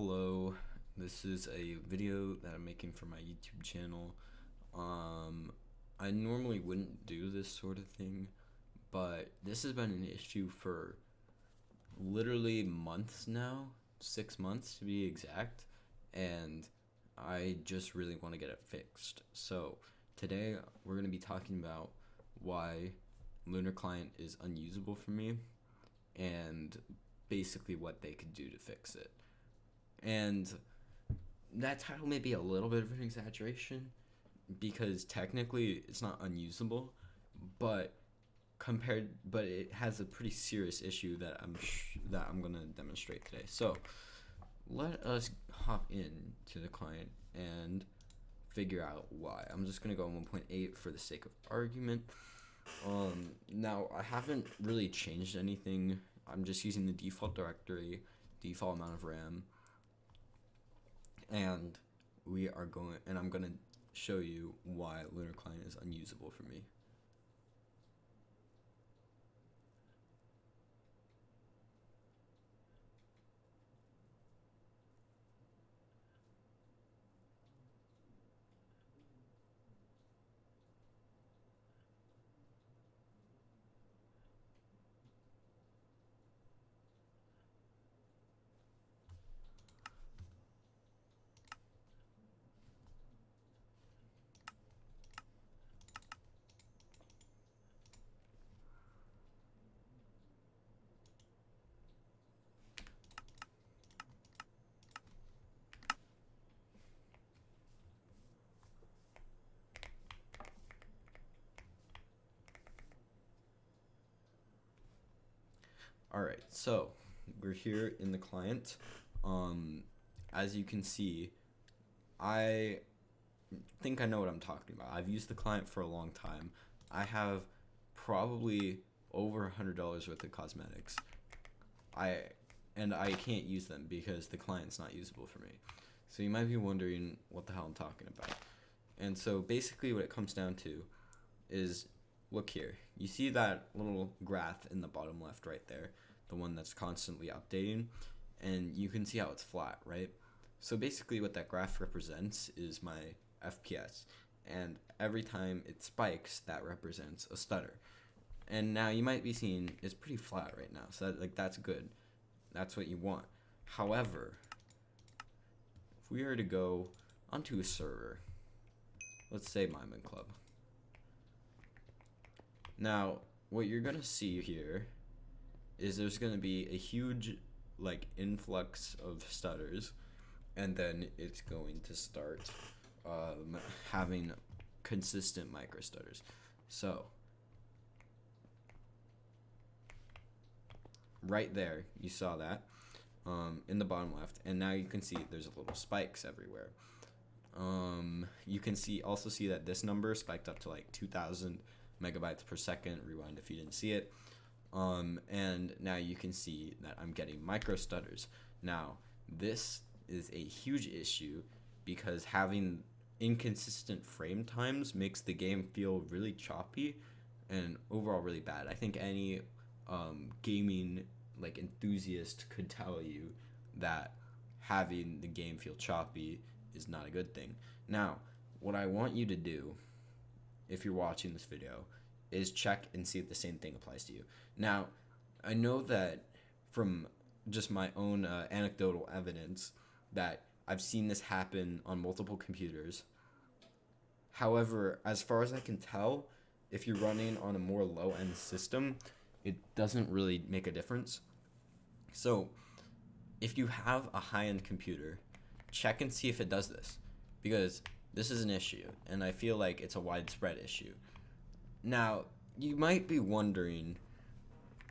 Hello, this is a video that I'm making for my YouTube channel. I normally wouldn't do this sort of thing, but this has been an issue for literally months now, 6 months to be exact, and I just really want to get it fixed. So today we're going to be talking about why Lunar Client is unusable for me and basically what they could do to fix it. And that title may be a little bit of an exaggeration because technically it's not unusable, but but it has a pretty serious issue that I'm gonna demonstrate today. So let us hop in to the client and figure out why. I'm just gonna go on 1.8 for the sake of argument. Now I haven't really changed anything. I'm just using the default directory, default amount of RAM, and I'm gonna show you why Lunar Client is unusable for me. Alright, so we're here in the client. As you can see, I think I know what I'm talking about. I've used the client for a long time. I have probably over $100 worth of cosmetics. I can't use them because the client's not usable for me. So you might be wondering what the hell I'm talking about. And so basically what it comes down to is, look here. You see that little graph in the bottom left right there, the one that's constantly updating, and you can see how it's flat, right? So basically what that graph represents is my FPS, and every time it spikes, that represents a stutter. And now you might be seeing it's pretty flat right now, so that's good. That's what you want. However, if we were to go onto a server, let's say Myman Club. Now, what you're gonna see here is there's gonna be a huge influx of stutters, and then it's going to start having consistent micro stutters. So right there, you saw that in the bottom left, and now you can see there's little spikes everywhere. You can also see that this number spiked up to 2,000 megabytes per second. Rewind if you didn't see it. And now you can see that I'm getting micro stutters. Now, this is a huge issue because having inconsistent frame times makes the game feel really choppy and overall really bad. I think any gaming enthusiast could tell you that having the game feel choppy is not a good thing. Now, what I want you to do, if you're watching this video, is check and see if the same thing applies to you. Now, I know that from just my own anecdotal evidence that I've seen this happen on multiple computers. However, as far as I can tell, if you're running on a more low-end system, it doesn't really make a difference. So, if you have a high-end computer, check and see if it does this, because this is an issue, and I feel like it's a widespread issue. Now, you might be wondering,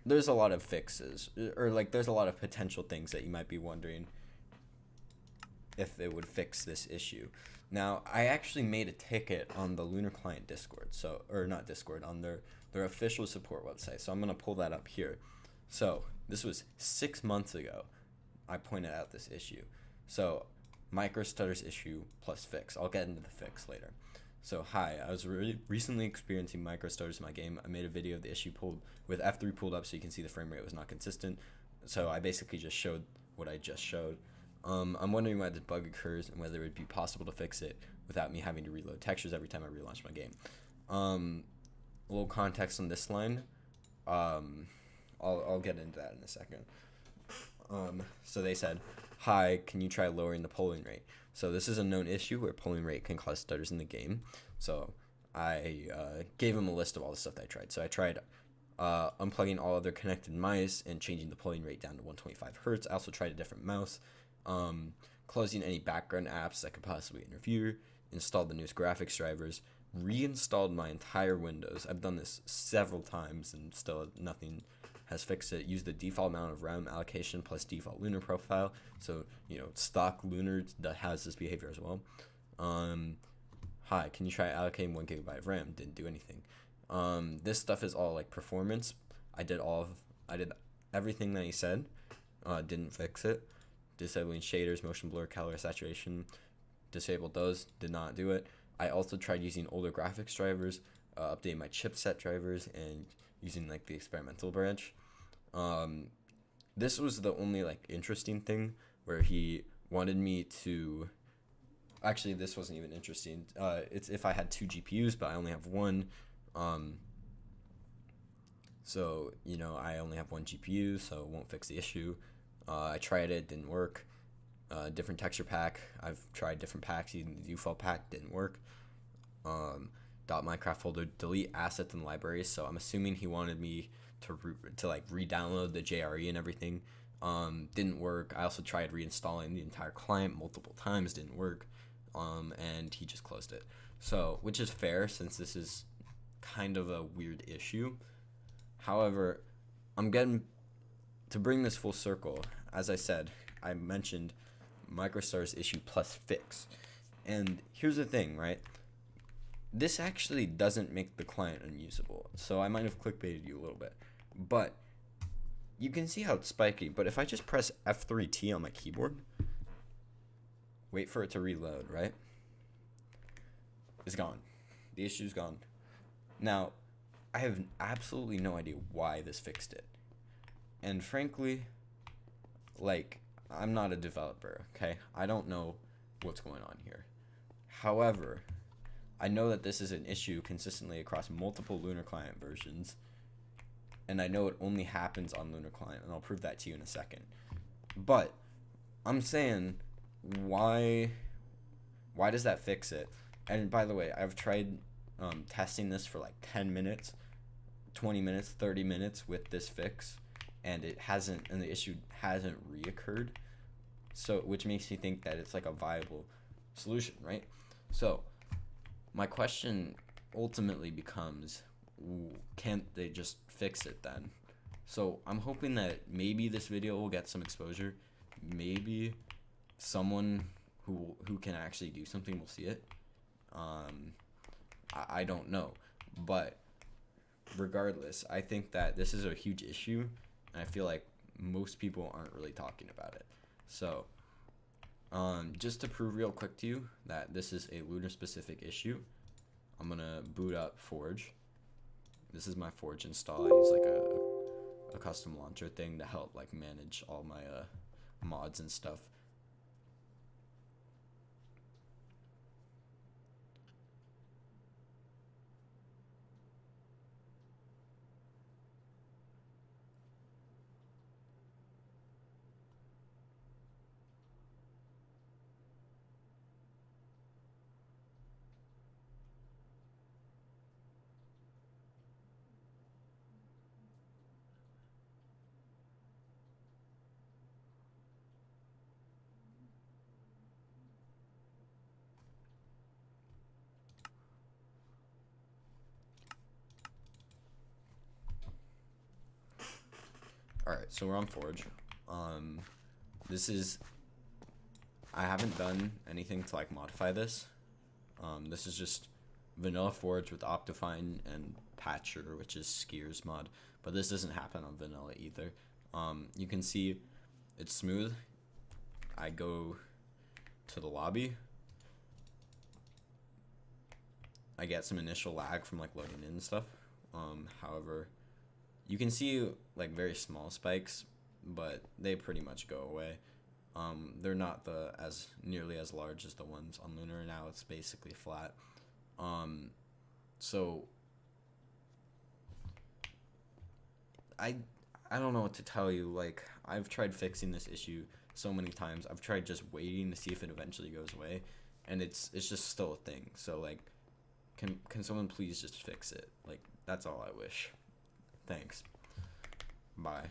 there's a lot of fixes, or there's a lot of potential things that you might be wondering if it would fix this issue. Now, I actually made a ticket on the Lunar Client Discord, or not Discord, on their official support website, so I'm going to pull that up here. So, this was 6 months ago, I pointed out this issue. So, micro stutters issue plus fix. I'll get into the fix later. So, hi, I was recently experiencing micro stutters in my game. I made a video of the issue with F3 pulled up so you can see the frame rate was not consistent. So I basically just showed what I just showed. I'm wondering why this bug occurs and whether it would be possible to fix it without me having to reload textures every time I relaunch my game. A little context on this line. I'll get into that in a second. So they said, "Hi, can you try lowering the polling rate?" So this is a known issue where polling rate can cause stutters in the game. So I gave him a list of all the stuff that I tried. So I tried unplugging all other connected mice and changing the polling rate down to 125 hertz. I also tried a different mouse, closing any background apps that could possibly interfere, installed the newest graphics drivers, reinstalled my entire Windows. I've done this several times and still nothing has fixed it. Used the default amount of RAM allocation plus default Lunar profile. So, stock Lunar that has this behavior as well. Hi, can you try allocating 1 gigabyte of RAM? Didn't do anything. This stuff is all like performance. I did everything that he said. Didn't fix it. Disabling shaders, motion blur, color saturation. Disabled those. Did not do it. I also tried using older graphics drivers, updating my chipset drivers, and using like the experimental branch. This was the only like interesting thing where he wanted me to. Actually, this wasn't even interesting. It's if I had 2 GPUs, but I only have one. So I only have 1 GPU, so it won't fix the issue. I tried it, didn't work. Different texture pack. I've tried different packs. Even the default pack didn't work. .minecraft folder, delete assets and libraries. So I'm assuming he wanted me to like re-download the JRE and everything. Didn't work. I also tried reinstalling the entire client multiple times. Didn't work. And he just closed it. So, which is fair since this is kind of a weird issue. However, I'm getting to bring this full circle. As I said, I mentioned MicroStar's issue plus fix. And here's the thing, right? This actually doesn't make the client unusable. So I might have clickbaited you a little bit. But you can see how it's spiky. But if I just press F3T on my keyboard, wait for it to reload, right? It's gone. The issue's gone. Now, I have absolutely no idea why this fixed it. And frankly, like, I'm not a developer, okay? I don't know what's going on here. However, I know that this is an issue consistently across multiple Lunar Client versions, and I know it only happens on Lunar Client, and I'll prove that to you in a second. But I'm saying, why does that fix it? And by the way, I've tried testing this for like 10 minutes, 20 minutes, 30 minutes with this fix, and the issue hasn't reoccurred. So, which makes me think that it's like a viable solution, right? So, my question ultimately becomes, can't they just fix it then? So, I'm hoping that maybe this video will get some exposure. Maybe someone who can actually do something will see it. I don't know, but regardless, I think that this is a huge issue, and I feel like most people aren't really talking about it. So, just to prove real quick to you that this is a Lunar specific issue, I'm gonna boot up Forge. This is my Forge install. I use like a custom launcher thing to help like manage all my mods and stuff. Alright, so we're on Forge. I haven't done anything to like modify this. This is just vanilla Forge with Optifine and Patcher, which is Skier's mod, but this doesn't happen on vanilla either. You can see it's smooth. I go to the lobby. I get some initial lag from like loading in and stuff. However, you can see like very small spikes, but they pretty much go away. They're not the as nearly as large as the ones on Lunar. Now it's basically flat. So I I don't know what to tell you. Like, I've tried fixing this issue so many times. I've tried just waiting to see if it eventually goes away, and it's just still a thing. So like, can someone please just fix it? Like, that's all I wish. Thanks. Bye.